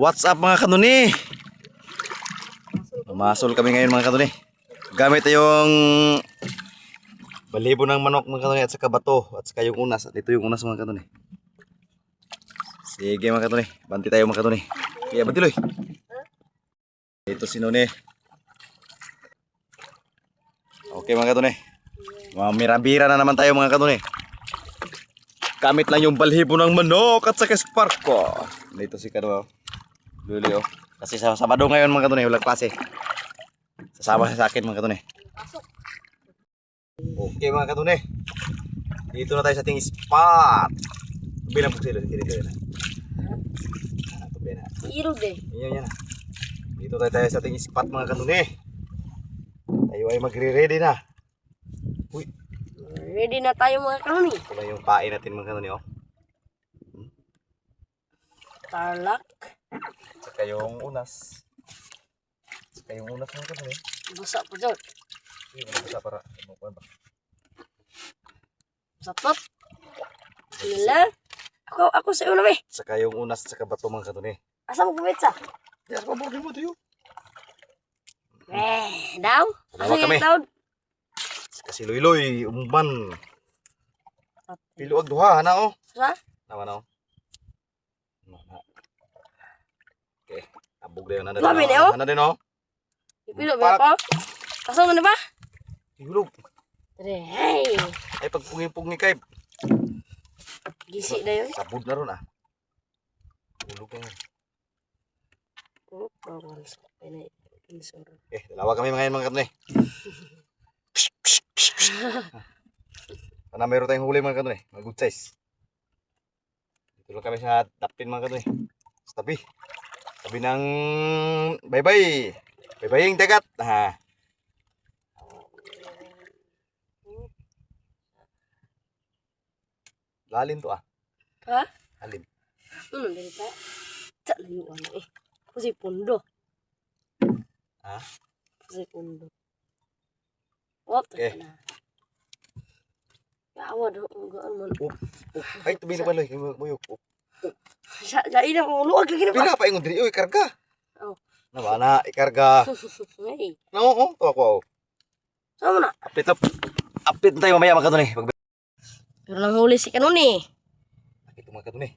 What's up mga kanuni? Masol kami ngayon mga kanuni. Gamit yung balibo ng manok mga kanuni at saka bato at saka yung unas. At ito yung unas mga kanuni. Sige mga kanuni, banti tayo mga kanuni. Kaya banti loy. Ito si Nune. Okay mga kanuni. Mamirabira na naman tayo mga kanuni. Gamit lang yung balhibo ng manok at saka sparko. Dito si Kano. Luli oh. Kasi sa Sabado ngayon mga kanuni, walang klase. Sasama siya sa akin mga kanuni. Okay mga kanuni. Dito na tayo sa ating spot. Bilang po sila dito na. Iro deh. Yan. Dito tayo sa ating spot mga kanuni. Tayo ay magre-ready na. Uy. Ready na tayo mga kanuni. Ito na yung pain natin mga kanuni oh. Tarlac. Saka yung unas. Saka yung unas mga kanuni. Busa pa dyan. Bisa para makuha ba? Sapot. Sila. Ako sa una be. Saka yung unas saka bato mga kanuni. Asa mo kumitsa? Yes, paborito mo tayo. Daw. Salamat kami. Daw. Kasi Loy, umban. Piluag duha, hana oh. Sa? Naman oh. Okay, abog na yun. Hana Dami din na, oh. oh. Hana din oh. Ipilo ba ako? Asa mo na ba? Higulog. Hey. Ay, pagpungi-pungi kay. Gisi na yun. Sabod na ron ah. Hulog na yun. Oh, bawal sa insur. Dalawa kami mga kanuni. Pana meron tayong huli mga kanuni. Mga good size. Dito lang kami sa tapin mga kanuni. Sa tabi. Tabi ng bye-bye. Bye-bye yung dagat. Ha. Lalim to ah. Ha? Lalim. Dari pa. Sa layo ano eh. Kasi pundo. Ha? Kasi pundo. What? Okay. Yawa daw ang gaan man. Ay, tabi na pala. Muyok. Sa ina ko luwag lagi na pa. Pila pa ingon diri. Uy, karga. Oh. Nawa na, ikarga. Hey. No, oh. Tuwa ko. Sama na. Update up. Update na tayo mamaya mga kanuni. Pero lang huli si kanuni. Ito mga kanuni.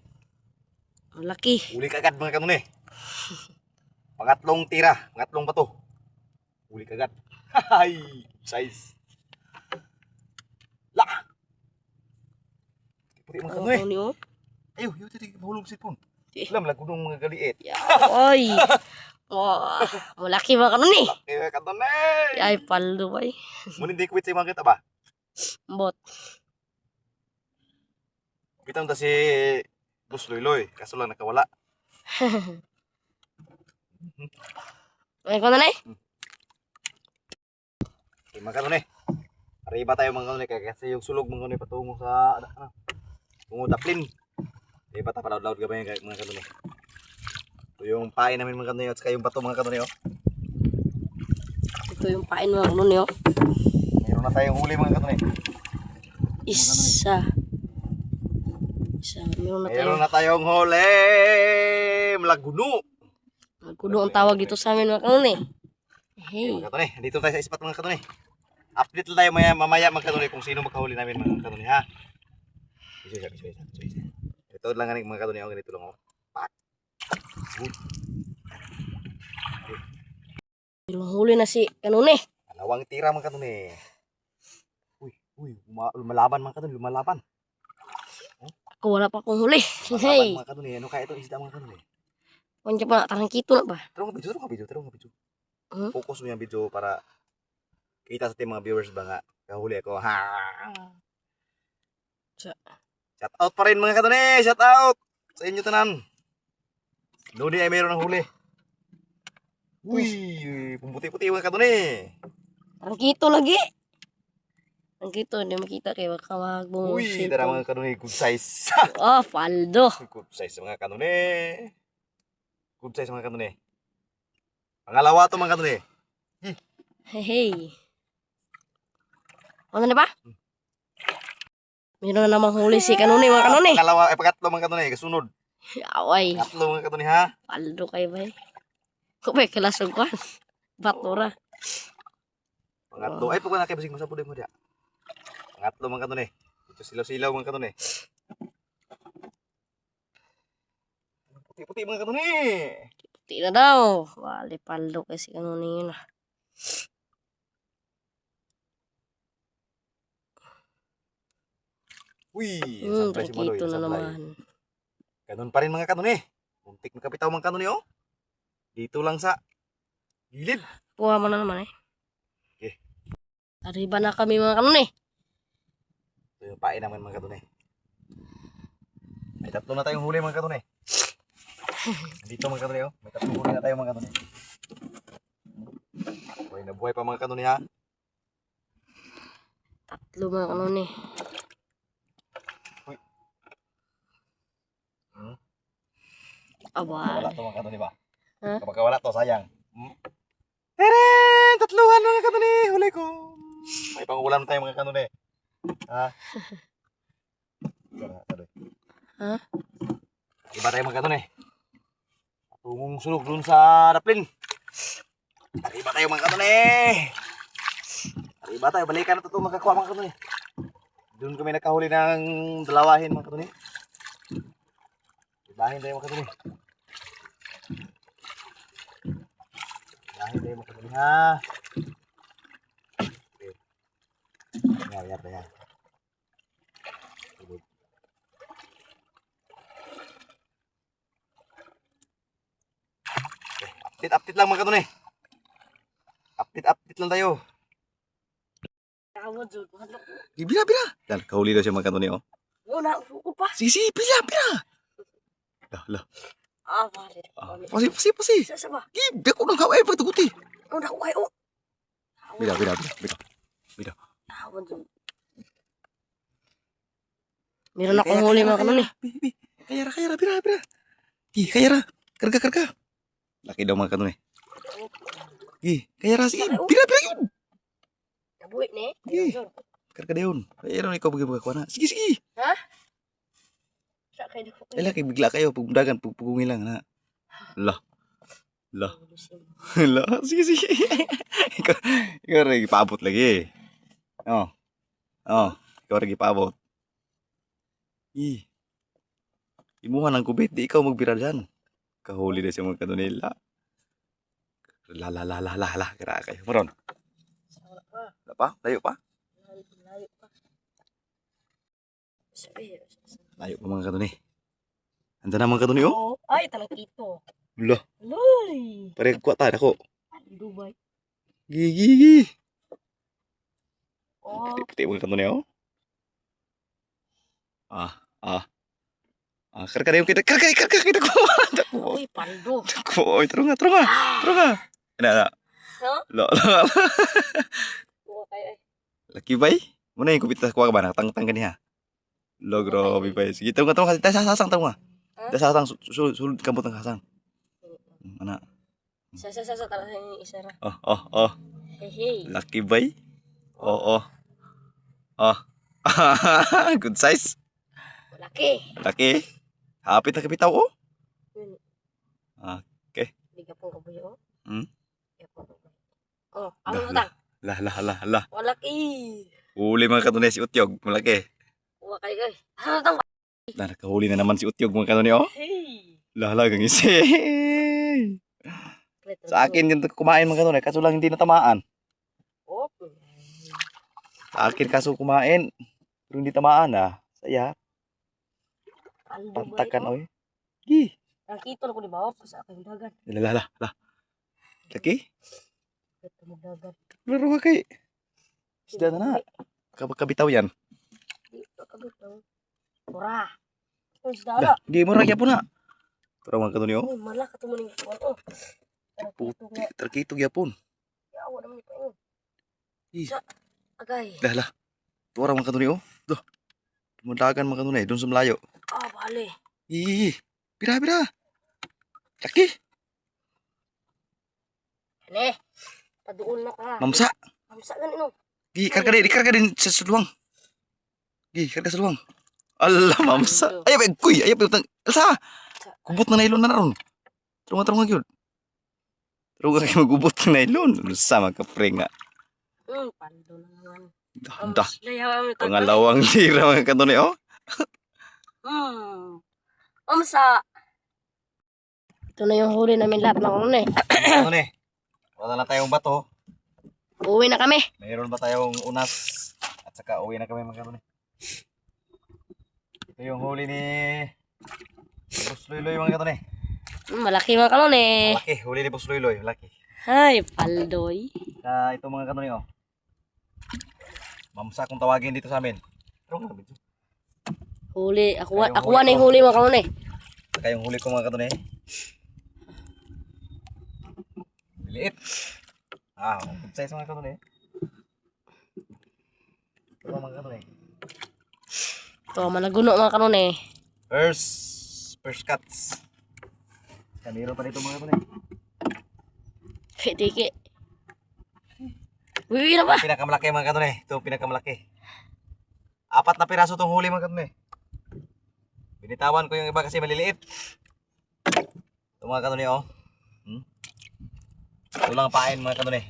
Malaki. Uli kagad mga kanuni. Pangatlong tira. Pangatlong bato. Uli kagad. Hay! Size. La! Puti mga kanuni. Kanuni oh. Ayaw, yun tadi mahulog sipon. Eh. Alam, lago nung mga galiit. Ya, oy. Oh, malaki ba kanuni? Kaya kanuni! Ay paldo bay. Muna hindi quit sa mga kita ba? Bot. Bitang ta si Boss Loyloy. Kaso lang nakawala. Ay ko na nay. Okay, mga kanuni. Arriba tayo mga kanuni. Kasi yung sulog mga kanuni patungo sa tungo daplin. Arriba ta palaud-laud gamay mga kanuni. Ito yung pain namin mga kanuni at saka yung bato mga kanuni oh. Ito yung pain mga kanuni oh. Meron na tayong huli mga kanuni. Isa. Meron na tayo. Meron na tayong huli. Malaguno. Magkudo ang tawag dito sa amin mga kanuni. Hey. Mga kanuni, dito tayo sa spot mga kanuni. Update lang tayo mamaya mga kanuni kung sino makahuli namin mga kanuni ha. Isa. Ito lang nga mga kanuni, ganito lang oh. Pak. Huli na si kanuni. Alawang tira mga kanuni. Uy, lumalaban mga kanuni, lumalaban. Ako wala pa akong huli. Lumalaban Hey. mga kanuni, ano kaya itong isda mga kanuni? Kanya pa tarangkito na ba? Tarong ka video. Hmm? Focus mo yung video para kita sa ating mga viewers ba nga kahuli ako. Ha. Shout out pa rin mga kanuni, shout out sa inyo tanan. Lodi ay mayroon ng huli. Uy, pumputi-puti mga kanuni. Tarangkito lagi. Tarangkito, hindi makita kayo. Baka magbong Uy, tara mga kanuni, good size. Oh, paldo. Good size mga kanuni. Good size mga kanuni. Pangalawa to mga kanuni. Hey. Ano na ba? Meron na namang huli si kanuni mga kanuni. Pangalawa, pangatlo mga kanuni, kasunod. Away. Pangatlo mga kanuni ha. Paldo kayo ba eh. Kung may kalasog ko. Batura. Pangatlo. Ay, pagka nakibasig mo sa puday mo diya. Pangatlo mga kanuni. Ito silaw-silaw mga kanuni. Puti-puti mga kanuni. Puti na daw. Wali paldo kasi kanunin yun ah. Uy, sablay si Maloy. Tangkito na Sablay. naman. Ganun pa rin mga kanuni. Muntik makapitaw mga kanuni oh. Dito lang sa gilid. Kuha mo na naman eh. Okay. Arriba na kami mga kanun eh. Ito yung pain naman mga kanuni. May tatlo na tayong huli mga kanuni. Dito mga kanuni oh. May tatlong huli na tayo mga kanuni. Buhay na buhay pa mga kanuni ha. Tatlo mga kanun eh. Wala Abay. to mga kanuni ba? Ha? Kapag wala to sayang. Teren! Tatluhan mga kanuni. Huli ko. May pangulam tayo mga kanuni. Ha? Ha? Iba tayo mga kanuni. Tungong sulog dun sa daplin. Arriba tayo mga kanuni. Arriba tayo. Balikan na ito makakuha mga kanuni. Doon kami nakahuli ng dalawahin mga kanuni. Ibahin tayo mga kanuni. Ibahin tayo mga kanuni ha. Okay. Yan. Update lang mga kanuni. Update lang tayo. Tawad dyan. Bira. Dan, kahuli daw siya mga kanuni oh. Una, upo pa. Sige, bira. Lah. Ah, bali. Pasi. Sasa ba? Gibe ko nang kaway pagtuguti. Una ko kayo. Bira. Tawad dyan. Meron akong huli mga kanun eh. Kayara, bira. Kayara. Karga. Laki daw mga kanuni. Kayara, sige. Bira yun. Nabuhi ni. Karga dayon. Kayara na ikaw bagi-bagi na. Sige. Ha? Sa kayo dako Ay laki, bigla kayo. Pagmundagan, pugungin lang na. Lah. Sige. Ikaw rin ipaabot lagi. Oh. Ikaw rin ipaabot. Imuha ng kubit, di ikaw magbira dyan. Kahuli na siya mga kanunila. La. Kira kayo. Maron. Wala pa? Layo pa? Layo pa. Sabi. Layo pa mga kanuni. Anda na mga kanuni oh. Ay, talangkito. Lah. Loy. Pare kuat ta ako. Dubai. Gigi. Oh. Puti mga kanuni oh. Karga yung kita ko. Uy, paldo. Oy, terus nga. Ada. Ha? Lo. Okay. Laki bay. Muna yung kubit kuha ka ba? Tang kaniya. Lo, grabe bay. Sige, terus nga. Sasang tahu nga. Sasang sulod kamot ng sasang. Mana? Sa tala sa isa ra. Oh. Hey. Laki bay. Oh. Good size. Laki. Hapit na kapitaw oh. Okay. Liga po kabuyo. Oh, ano mo tang? Lah. Walaki. Huli mga kanunay si Utyog, malaki. Wakay kay. Ano tang? Nakahuli na naman si Utyog mga kanunay oh. Hey. Lahalagang isi. Sa akin yung kumain mga kanunay, kaso lang hindi natamaan. Oh. Sa akin kaso kumain, pero hindi tamaan ah. Saya. Pantakan oy. Nakita na ko di ba? Sa aking dagan. Lah. Laki? Dagan. Laro kay. Isda na. Kabitaw yan. Kabitaw. Mura. Isda na. Di mo ragya po na. Pero mga kanunay oh. Malah ketemu ning tuan oh. Puti, terkitog yapon. Ya, wala man pa. Ih. Agay. Lah. Tuwa mga kanunay oh. Duh. Mundagan mga kanunay doon sa malayo. Ah, bale. Bira. Laki. Ne. Paduol na ka. Mamsa. Mamsa gan ino. Dikarga din sa suluang. Karga sa suluang. Allah, mamsa. Ayo kuy, ayo putang. Elsa. Kubot na nailon na ron. Trunga gyud. Trunga kay magubot ng nailon. Sama ka pre nga. Paldo na naman. Dada. Layaw mo Pangalawang tira mga kanunay oh. Sa ito na yung huli namin lahat mga kanunay. Kanunay. Wala na tayong bato. Uwi na kami. Mayroon ba tayong unas? At saka uwi na kami mga kanunay. Ito yung huli ni Boss Loyloy mga kanunay. Malaki mga kanunay. Malaki, huli ni Boss Loyloy, malaki. Ay, paldoy. Ito mga kanunay oh. Mamsa kung tawagin dito sa amin. Pero nga medyo. Huli. Ako Ayun, ako huli na yung ko. huli mga kanunay. Saka yung huli ko mga kanunay. Liit. Good size mga kanunay. Ito mga kanunay. Ito, managuno mga kanunay. First cuts. Meron pa dito mga kanunay. Tiki. Uwi na ba? Pinakamalaki mga kanunay. Ito pinakamalaki. 4 na piraso tong huli mga kanunay. Binitawan ko yung iba kasi maliliit. Ito mga kanunay oh. Ito lang pain mga kanunay.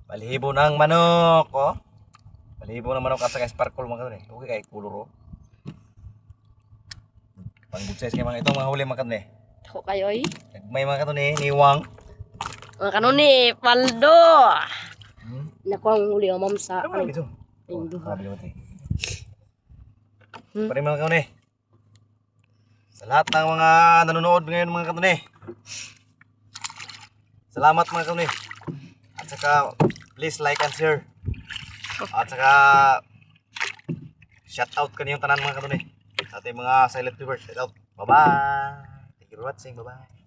Balihibo ng manok oh. Balihibo ng manok at saka sparkle mga kanunay. Okay kay kulor oh. Pang good size kay mga itong mga huli mga kanunay. Ako kayo ay. May mga kanunay niwang. Mga kanunay, paldo. Nakuha ang huli o ma'am sa Ano dito? ayun duha. Sabi naman Pare mga kanunay. Sa lahat ng mga nanonood ngayon mga kanunay. Salamat mga kanunay. At saka please like and share. At saka shout out kaniyong tanan mga kanunay. Sa ating mga silent viewers. Shout out. Bye bye. Thank you for watching. Bye bye.